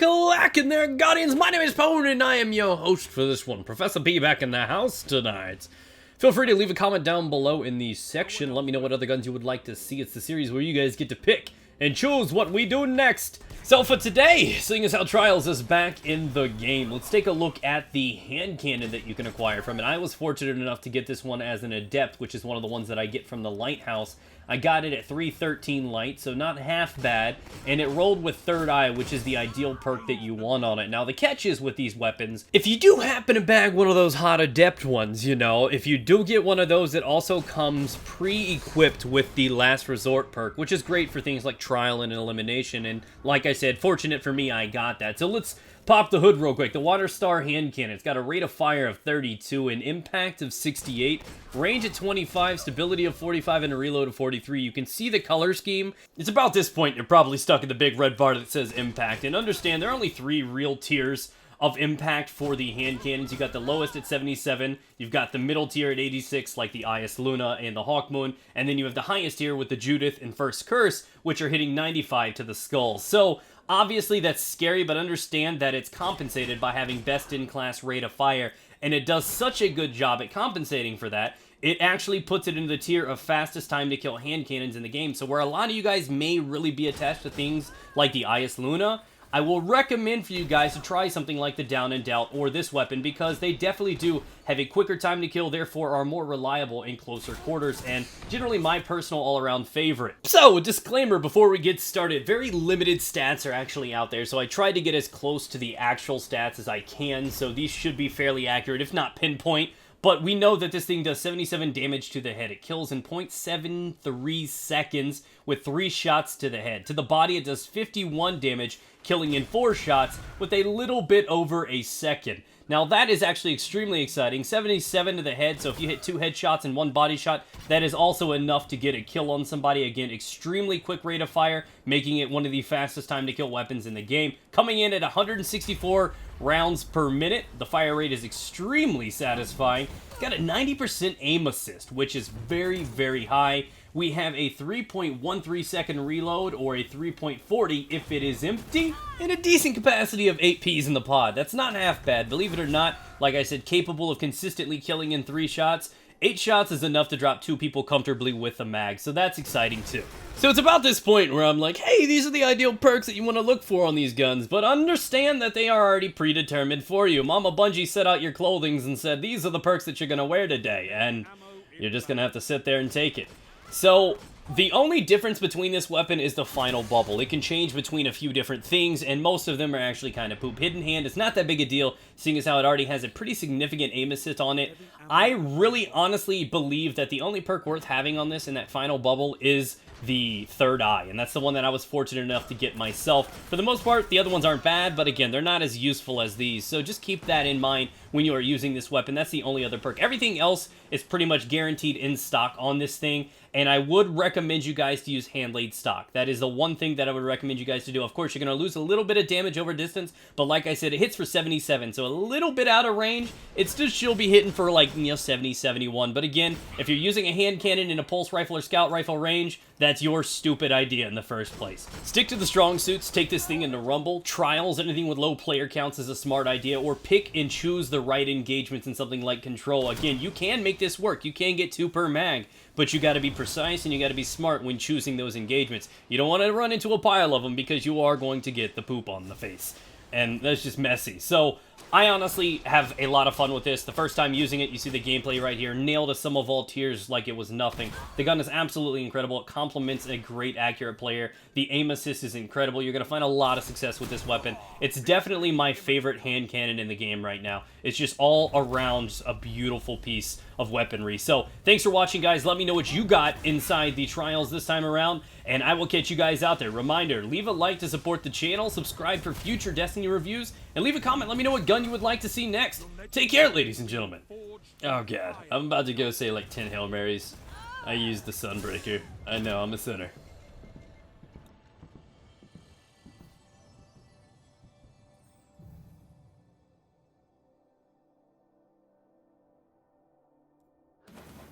Shakalaka there, Guardians. My name is Pone, and I am your host for this one. Professor B back in the house tonight. Feel free to leave a comment down below in the section. Let me know what other guns you would like to see. It's the series where you guys get to pick and choose what we do next. So for today, seeing as how Trials is back in the game, let's take a look at the hand cannon that you can acquire from it. I was fortunate enough to get this one as an adept, which is one of the ones that I get from the lighthouse. I got it at 313 light, so not half bad, and it rolled with third eye, which is the ideal perk that you want on it. Now, the catch is with these weapons, if you do happen to bag one of those hot adept ones, you know, if you do get one of those, it also comes pre-equipped with the last resort perk, which is great for things like trial and elimination, and like I said, fortunate for me, I got that. So let's pop the hood real quick. The Water Star hand cannon. It's got a rate of fire of 32, an impact of 68, range at 25, stability of 45, and a reload of 43. You can see the color scheme. It's about this point you're probably stuck in the big red bar that says impact. And understand there are only 3 real tiers of impact for the hand cannons. You got the lowest at 77, you've got the middle tier at 86, like the Ias Luna and the Hawkmoon, and then you have the highest tier with the Judith and First Curse, which are hitting 95 to the skull. So obviously that's scary, but understand that it's compensated by having best-in-class rate of fire, and it does such a good job at compensating for that, it actually puts it into the tier of fastest time to kill hand cannons in the game. So where a lot of you guys may really be attached to things like the Ias Luna, I will recommend for you guys to try something like the Down and Doubt or this weapon, because they definitely do have a quicker time to kill, therefore are more reliable in closer quarters, and generally my personal all-around favorite. So, a disclaimer before we get started, very limited stats are actually out there, so I tried to get as close to the actual stats as I can, so these should be fairly accurate, if not pinpoint. But we know that this thing does 77 damage to the head. It kills in 0.73 seconds with 3 shots to the head. To the body, it does 51 damage, killing in 4 shots with a little bit over a second. Now that is actually extremely exciting. 77 to the head, so if you hit 2 headshots and 1 body shot, that is also enough to get a kill on somebody. Again, extremely quick rate of fire, making it one of the fastest time to kill weapons in the game. Coming in at 164 rounds per minute, the fire rate is extremely satisfying. Got a 90% aim assist, which is very, very high. We have a 3.13 second reload, or a 3.40 if it is empty, and a decent capacity of 8 Ps in the pod. That's not half bad, believe it or not. Like I said, capable of consistently killing in 3 shots. 8 shots is enough to drop 2 people comfortably with a mag, so that's exciting too. So it's about this point where I'm like, hey, these are the ideal perks that you want to look for on these guns, but understand that they are already predetermined for you. Mama Bungie set out your clothings and said, these are the perks that you're going to wear today, and you're just going to have to sit there and take it. So the only difference between this weapon is the final bubble. It can change between a few different things, and most of them are actually kind of poop. Hidden Hand is not that big a deal, seeing as how it already has a pretty significant aim assist on it. I really honestly believe that the only perk worth having on this in that final bubble is the third eye, and that's the one that I was fortunate enough to get myself. For the most part, the other ones aren't bad, but again, they're not as useful as these, so just keep that in mind when you are using this weapon. That's the only other perk. Everything else is pretty much guaranteed in stock on this thing, and I would recommend you guys to use hand-laid stock. That is the one thing that I would recommend you guys to do. Of course, you're going to lose a little bit of damage over distance, but like I said, it hits for 77, so a little bit out of range. It still should be hitting for like, 70, 71, but again, if you're using a hand cannon in a pulse rifle or scout rifle range, that's your stupid idea in the first place. Stick to the strong suits, take this thing into Rumble. Trials, anything with low player counts is a smart idea, or pick and choose the right engagements in something like Control. Again, you can make this work. You can get 2 per mag, but you got to be precise and you got to be smart when choosing those engagements. You don't want to run into a pile of them, because you are going to get the poop on the face, and that's just messy. So I honestly have a lot of fun with this. The first time using it, you see the gameplay right here. Nailed a sum of all tiers like it was nothing. The gun is absolutely incredible. It complements a great accurate player. The aim assist is incredible. You're going to find a lot of success with this weapon. It's definitely my favorite hand cannon in the game right now. It's just all around a beautiful piece of weaponry. So thanks for watching, guys. Let me know what you got inside the trials this time around, and I will catch you guys out there. Reminder, leave a like to support the channel, subscribe for future Destiny reviews, and leave a comment. Let me know what gun you would like to see next. Take care, ladies and gentlemen. Oh god, I'm about to go say like 10 Hail Marys. I used the Sunbreaker. I know, I'm a sinner.